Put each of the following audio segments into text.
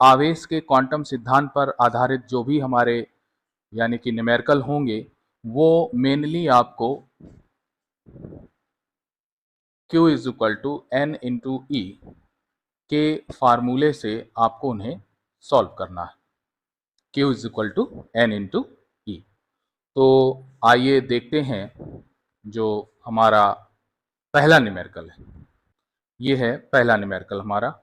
आवेश के क्वांटम सिद्धांत पर आधारित जो भी हमारे यानी कि न्यूमेरिकल होंगे वो मेनली आपको Q is equal to n into e के फार्मूले से आपको उन्हें सॉल्व करना है। Q is equal to n into e. तो आइए देखते हैं जो हमारा पहला न्यूमेरिकल है। ये है पहला न्यूमेरिकल हमारा।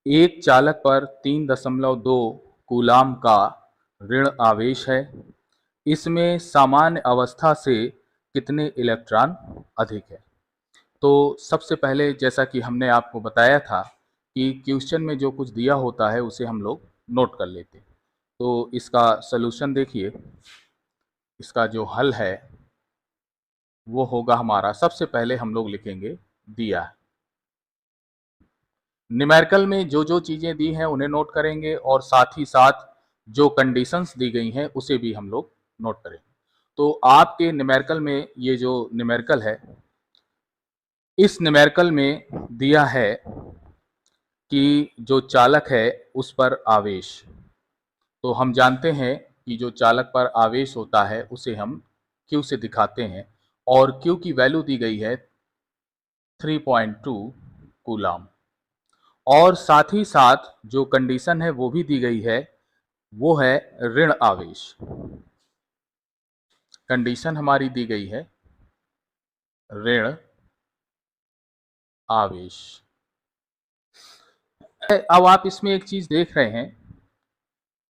एक चालक पर 3.2 कूलाम का ऋण आवेश है। इसमें सामान्य अवस्था से कितने इलेक्ट्रॉन अधिक है। तो सबसे पहले जैसा कि हमने आपको बताया था कि क्वेश्चन में जो कुछ दिया होता है उसे हम लोग नोट कर लेते हैं। तो इसका सलूशन देखिए, इसका जो हल है वो होगा हमारा, सबसे पहले हम लोग लिखेंगे दिया है। न्यूमेरिकल में जो जो चीज़ें दी हैं उन्हें नोट करेंगे और साथ ही साथ जो कंडीशंस दी गई हैं उसे भी हम लोग नोट करेंगे। तो आपके न्यूमेरिकल में ये जो न्यूमेरिकल है, इस न्यूमेरिकल में दिया है कि जो चालक है उस पर आवेश, तो हम जानते हैं कि जो चालक पर आवेश होता है उसे हम Q से दिखाते हैं और Q की वैल्यू दी गई है 3.2 कूलाम। और साथ ही साथ जो कंडीशन है वो भी दी गई है, वो है ऋण आवेश। कंडीशन हमारी दी गई है ऋण आवेश। अब आप इसमें एक चीज देख रहे हैं,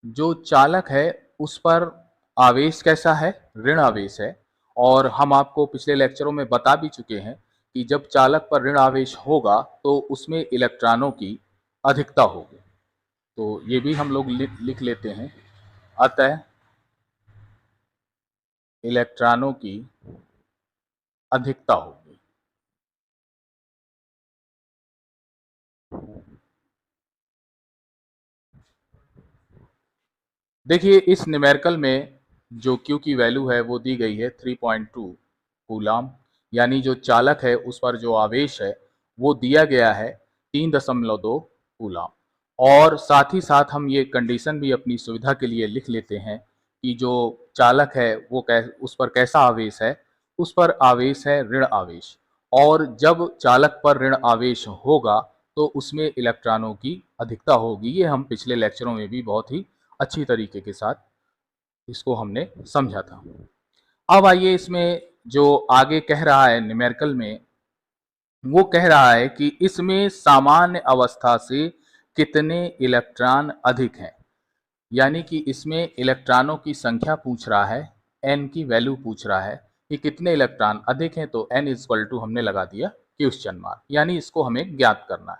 जो चालक है उस पर आवेश कैसा है, ऋण आवेश है। और हम आपको पिछले लेक्चरों में बता भी चुके हैं कि जब चालक पर ऋण आवेश होगा तो उसमें इलेक्ट्रॉनों की अधिकता होगी। तो ये भी हम लोग लिख लेते हैं, अतः इलेक्ट्रॉनों की अधिकता होगी। देखिए इस न्यूमेरिकल में जो Q की वैल्यू है वो दी गई है 3.2 कूलाम, यानी जो चालक है उस पर जो आवेश है वो दिया गया है 3.2 कूलाम। और साथ ही साथ हम ये कंडीशन भी अपनी सुविधा के लिए लिख लेते हैं कि जो चालक है वो उस पर कैसा आवेश है, उस पर आवेश है ऋण आवेश। और जब चालक पर ऋण आवेश होगा तो उसमें इलेक्ट्रॉनों की अधिकता होगी। ये हम पिछले लेक्चरों में भी बहुत ही अच्छी तरीके के साथ इसको हमने समझा था। अब आइए इसमें जो आगे कह रहा है न्यूमेरिकल में, वो कह रहा है कि इसमें सामान्य अवस्था से कितने इलेक्ट्रॉन अधिक हैं। यानी कि इसमें इलेक्ट्रॉनों की संख्या पूछ रहा है, n की वैल्यू पूछ रहा है कि कितने इलेक्ट्रॉन अधिक हैं। तो n इक्वल टू हमने लगा दिया क्वेश्चन मार्क, यानी इसको हमें ज्ञात करना है।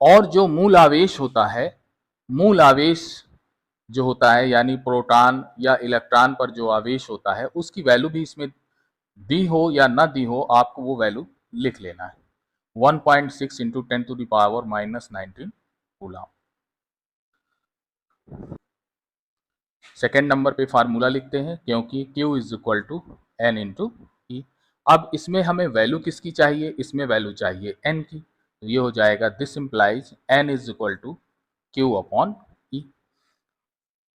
और जो मूल आवेश होता है, मूल आवेश जो होता है यानी प्रोटॉन या इलेक्ट्रॉन पर जो आवेश होता है उसकी वैल्यू भी इसमें दी हो या ना दी हो, आपको वो वैल्यू लिख लेना है। 1.6 इंटू 10⁻⁻19 कूलाम। सेकेंड नंबर पे फार्मूला लिखते हैं, क्योंकि Q is equal to n into e. अब इसमें हमें वैल्यू किसकी चाहिए, इसमें वैल्यू चाहिए n की। तो ये हो जाएगा this implies n is equal to Q upon e.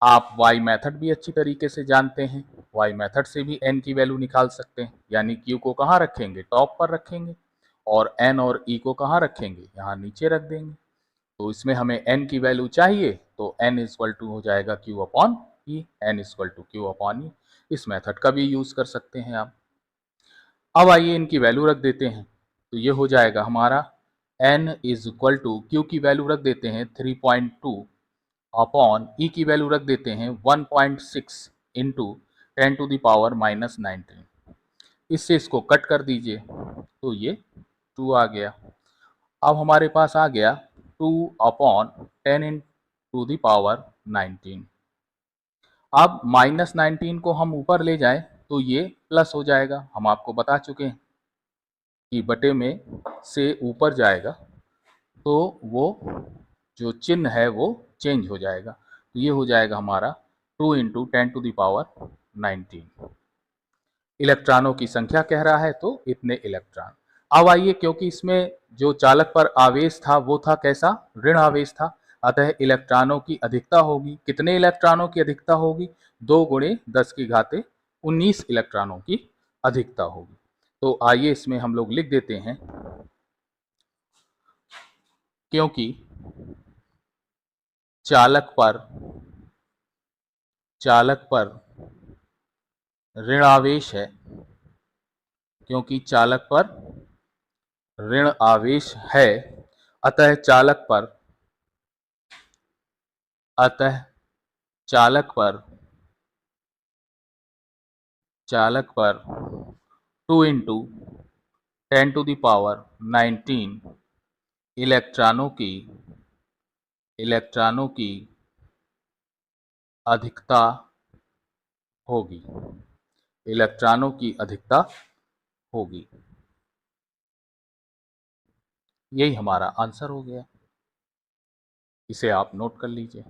आप y मेथड भी अच्छी तरीके से जानते हैं, y मेथड से भी n की वैल्यू निकाल सकते हैं। यानी Q को कहाँ रखेंगे, टॉप पर रखेंगे, और n और e को कहाँ रखेंगे, यहाँ नीचे रख देंगे। तो इसमें हमें n की वैल्यू चाहिए, तो n इक्वल टू हो जाएगा Q upon e, n equal to Q upon e. इस मेथड का भी यूज कर सकते हैं आप। अब आइए इनकी वैल्यू रख देते हैं। तो ये हो जाएगा हमारा n is equal to Q की वैल्यू रख देते हैं 3.2 अपॉन ई की वैल्यू रख देते हैं 1.6 इंटू 10⁻⁻19। इससे इसको कट कर दीजिए तो ये 2 आ गया। अब हमारे पास आ गया 2 अपॉन 10⁻⁹। अब -19 को हम ऊपर ले जाएं तो ये प्लस हो जाएगा। हम आपको बता चुके हैं कि बटे में से ऊपर जाएगा तो वो जो चिन्ह है वो चेंज हो जाएगा। तो ये हो जाएगा हमारा 2 इंटू 10⁻19। इलेक्ट्रॉनों की संख्या कह रहा है तो इतने इलेक्ट्रॉन। अब आइए, क्योंकि इसमें जो चालक पर आवेश था वो था कैसा, ऋण आवेश था, अतः इलेक्ट्रॉनों की अधिकता होगी, कितने इलेक्ट्रॉनों की अधिकता होगी? 2 गुणे 10 की घाते 19 इलेक्ट्रॉनों की अधिकता होगी। तो आइए इसमें हम लोग लिख देते हैं, क्योंकि चालक पर ऋण आवेश है, क्योंकि चालक पर ऋण आवेश है, अतः अतः चालक पर 2 इंटू 10⁻19 इलेक्ट्रॉनों की अधिकता होगी, इलेक्ट्रॉनों की अधिकता होगी। यही हमारा आंसर हो गया, इसे आप नोट कर लीजिए।